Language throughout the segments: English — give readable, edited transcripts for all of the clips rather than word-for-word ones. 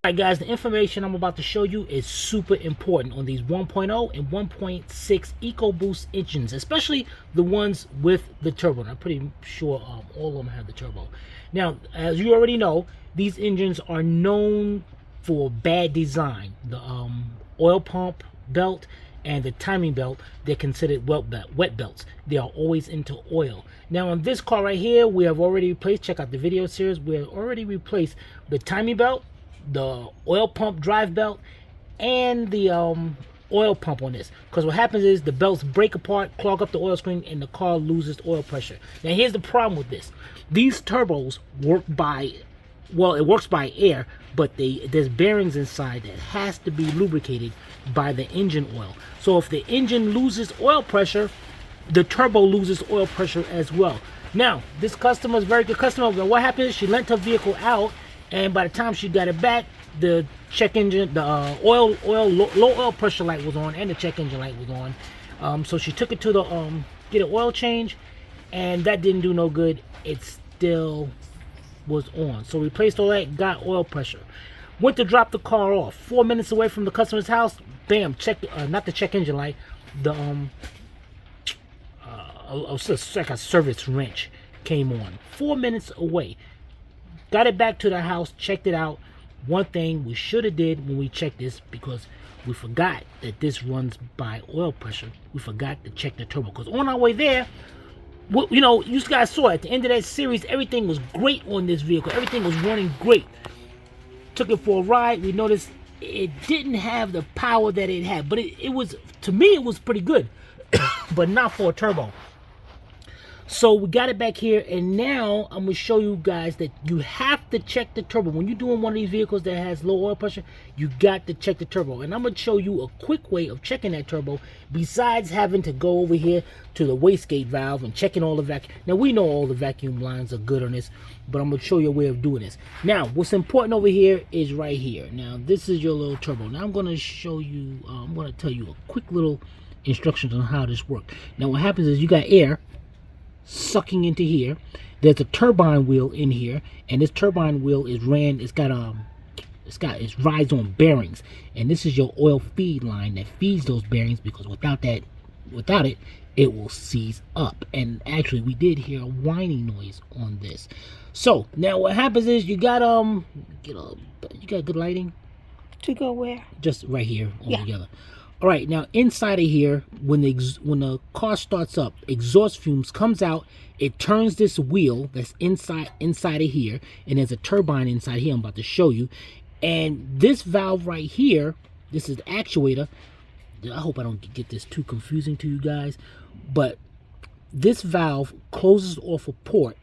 Alright guys, the information I'm about to show you is super important on these 1.0 and 1.6 EcoBoost engines, especially the ones with the turbo. And I'm pretty sure all of them have the turbo. Now, as you already know, these engines are known for bad design. The oil pump belt and the timing belt, they're considered wet belts. They are always into oil. Now on this car right here, we have already replaced, check out the video series, we have already replaced the timing belt, the oil pump drive belt, and the oil pump on this. Because what happens is the belts break apart, clog up the oil screen, and the car loses oil pressure. Now here's the problem with this. These turbos work by, well, it works by air, but there's bearings inside that has to be lubricated by the engine oil. So if the engine loses oil pressure, the turbo loses oil pressure as well. Now, this customer is a very good customer. But what happened is she lent her vehicle out, and by the time she got it back, the check engine, the low oil pressure light was on, and the check engine light was on. So she took it to the get an oil change, and that didn't do no good. It still was on. So replaced all that, got oil pressure. Went to drop the car off. 4 minutes away from the customer's house, bam! Not the check engine light, the it's like a service wrench came on. 4 minutes away. Got it back to the house, checked it out. One thing we should have did when we checked this, because we forgot that this runs by oil pressure, we forgot to check the turbo. Because on our way there, you know, you guys saw at the end of that series, everything was great on this vehicle. Everything was running great. Took it for a ride. We noticed it didn't have the power that it had, but it was, to me, it was pretty good, but not for a turbo. So we got it back here, and now I'm going to show you guys that you have to check the turbo. When you're doing one of these vehicles that has low oil pressure, you got to check the turbo. And I'm going to show you a quick way of checking that turbo, besides having to go over here to the wastegate valve and checking all the vacuum. Now, we know all the vacuum lines are good on this, but I'm going to show you a way of doing this. Now, what's important over here is right here. Now, this is your little turbo. Now, I'm going to show you, I'm going to tell you a quick little instructions on how this works. Now, what happens is you got air sucking into here. There's a turbine wheel in here, and this turbine wheel is it rides on bearings, and this is your oil feed line that feeds those bearings, because without it it will seize up. And actually we did hear a whining noise on this. So now what happens is you got you got good lighting To go where? just right here all together. All right, now inside of here, when the car starts up, exhaust fumes comes out. It turns this wheel that's inside of here, and there's a turbine inside here I'm about to show you. And this valve right here, this is the actuator. I hope I don't get this too confusing to you guys, but this valve closes off a port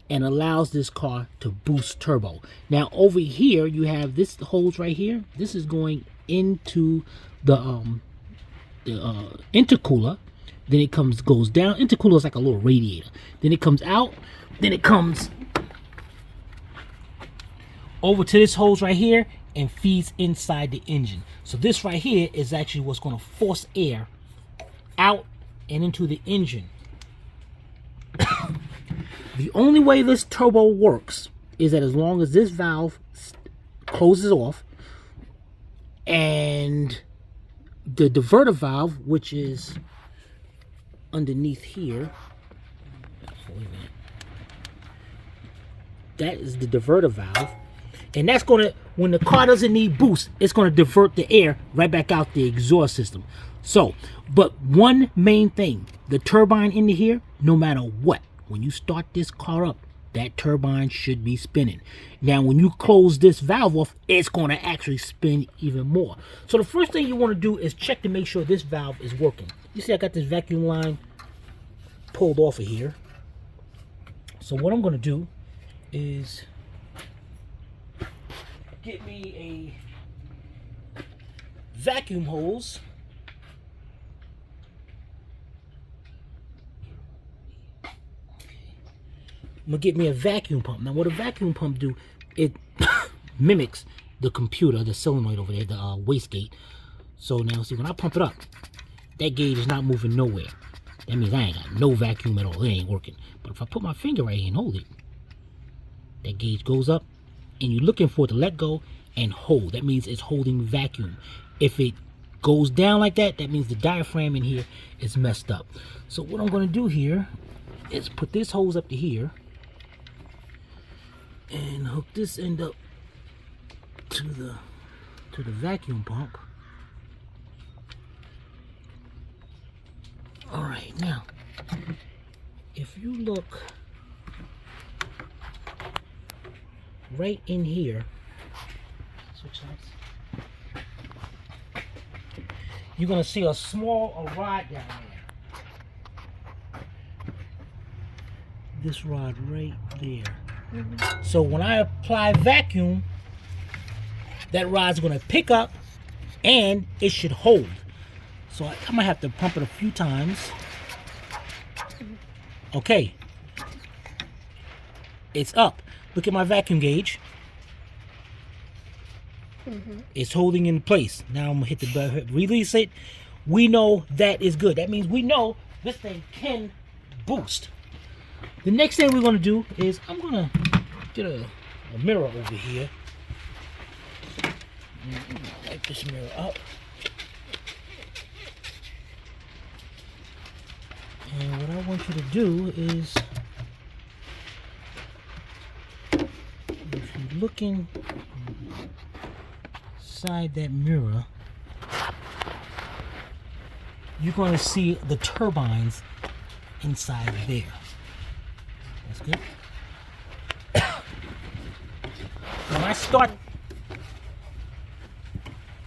and allows this car to boost turbo. Now over here, you have this hose right here. This is going into the intercooler. Then it goes down. Intercooler is like a little radiator. Then it comes out. Then it comes over to this hose right here and feeds inside the engine. So this right here is actually what's going to force air out and into the engine. The only way this turbo works is that as long as this valve closes off, and the diverter valve, which is underneath here, that is the diverter valve, and that's going to, when the car doesn't need boost, it's going to divert the air right back out the exhaust system. So, but one main thing, the turbine in here, no matter what, when you start this car up, that turbine should be spinning. Now, when you close this valve off, it's going to actually spin even more. So the first thing you want to do is check to make sure this valve is working. You see I got this vacuum line pulled off of here. So what I'm going to do is get me a vacuum hose. I'm gonna get me a vacuum pump. Now what a vacuum pump do, it mimics the computer, the solenoid over there, the wastegate. So now see, when I pump it up, that gauge is not moving nowhere. That means I ain't got no vacuum at all. It ain't working. But if I put my finger right here and hold it, that gauge goes up, and you're looking for it to let go, and hold. That means it's holding vacuum. If it goes down like that, that means the diaphragm in here is messed up. So what I'm going to do here is put this hose up to here and hook this end up to the vacuum pump. All right, now if you look right in here, switch sides, you're gonna see a rod down there. This rod right there. So when I apply vacuum, that rod's gonna pick up and it should hold. So I'm gonna have to pump it a few times. Okay, it's up. Look at my vacuum gauge. It's holding in place. Now I'm gonna hit the button, release it. We know that is good. That means we know this thing can boost. The next thing we're gonna do is I'm gonna get a mirror over here. Light this mirror up. And what I want you to do is, if you're looking inside that mirror, you're going to see the turbines inside there. That's good. When I start,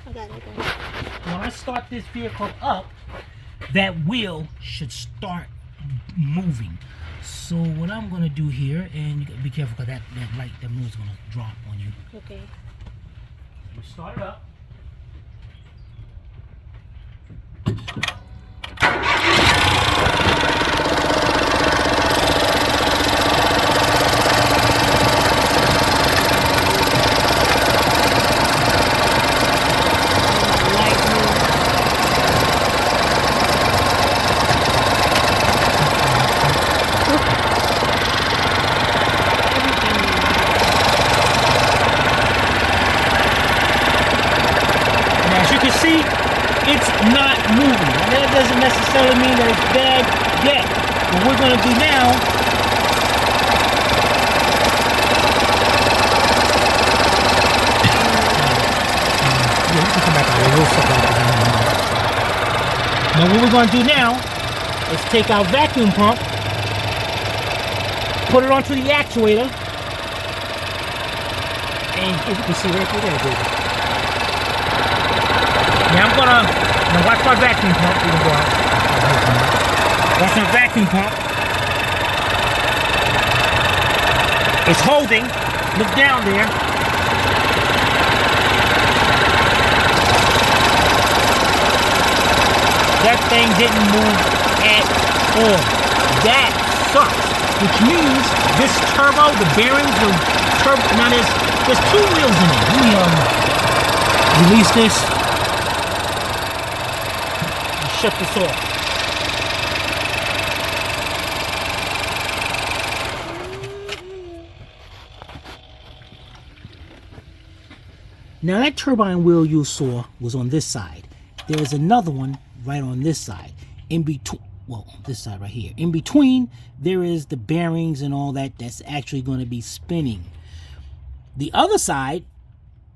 when I start this vehicle up, that wheel should start moving. So what I'm gonna do here, and you gotta be careful because that light, that mirror's gonna drop on you. Okay. You start it up. It's not moving. Now, that doesn't necessarily mean that it's bad yet. What we're going to do now what we're going to do now is take our vacuum pump, put it onto the actuator, and if you can see right through there, baby. Now I'm gonna watch my vacuum pump. We can go out. Watch my vacuum pump. It's holding. Look down there. That thing didn't move at all. That sucks. Which means this turbo, the bearings, the turbo. Now there's two wheels in it. Let me release this. Shut this off. Now that turbine wheel you saw was on this side. There is another one right on this side. In between, well, this side right here. In between, there is the bearings and all that that's actually going to be spinning. The other side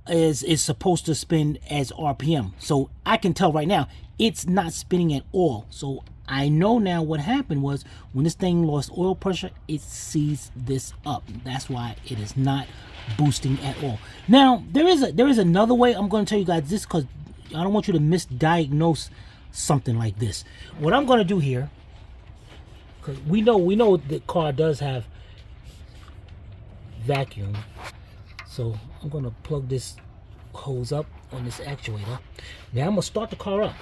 is supposed to spin as RPM. So I can tell right now, it's not spinning at all. So I know now what happened was when this thing lost oil pressure, it seized this up. That's why it is not boosting at all. Now there is another way. I'm going to tell you guys this because I don't want you to misdiagnose something like this. What I'm going to do here, because we know the car does have vacuum, so I'm going to plug this hose up on this actuator. Now I'm gonna start the car up.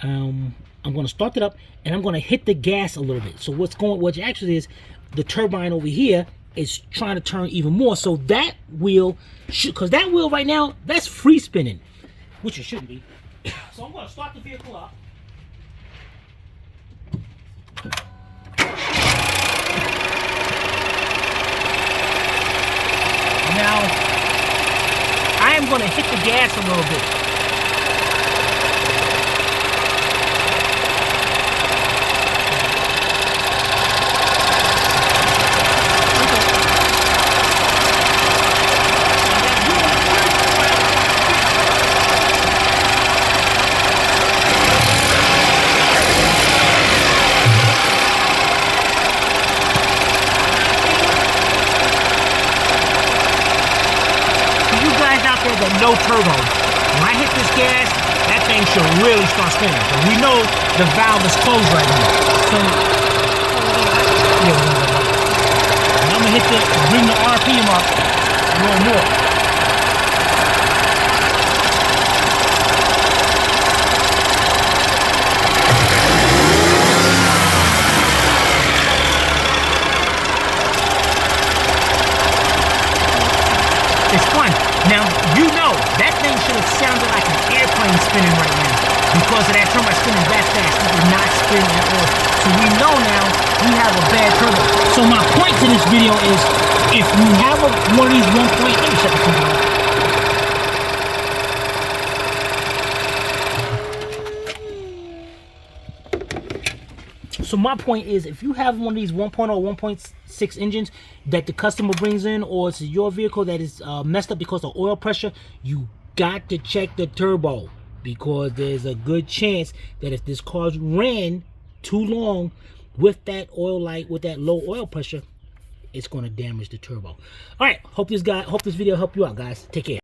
I'm gonna start it up and I'm gonna hit the gas a little bit. So what actually is, the turbine over here is trying to turn even more. So that wheel because that wheel right now, that's free spinning, which it shouldn't be. So I'm gonna start the vehicle up. Now want to hit the gas a little bit. That no turbo. When I hit this gas, that thing should really start spinning. But we know the valve is closed right now. So yeah, and I'm gonna hit bring the RPM up a little more. It's fun. Now, you know, that thing should have sounded like an airplane spinning right now because of that turbo spinning that fast. It was not spinning at all. So we know now we have a bad turbo. So my point to this video is, if you have one of these 1.8, let me shut the computer off. So my point is, if you have one of these 1.0, 1.6 engines that the customer brings in, or it's your vehicle that is messed up because of oil pressure, you got to check the turbo, because there's a good chance that if this car ran too long with that oil light, with that low oil pressure, it's going to damage the turbo. All right, hope this video helped you out, guys. Take care.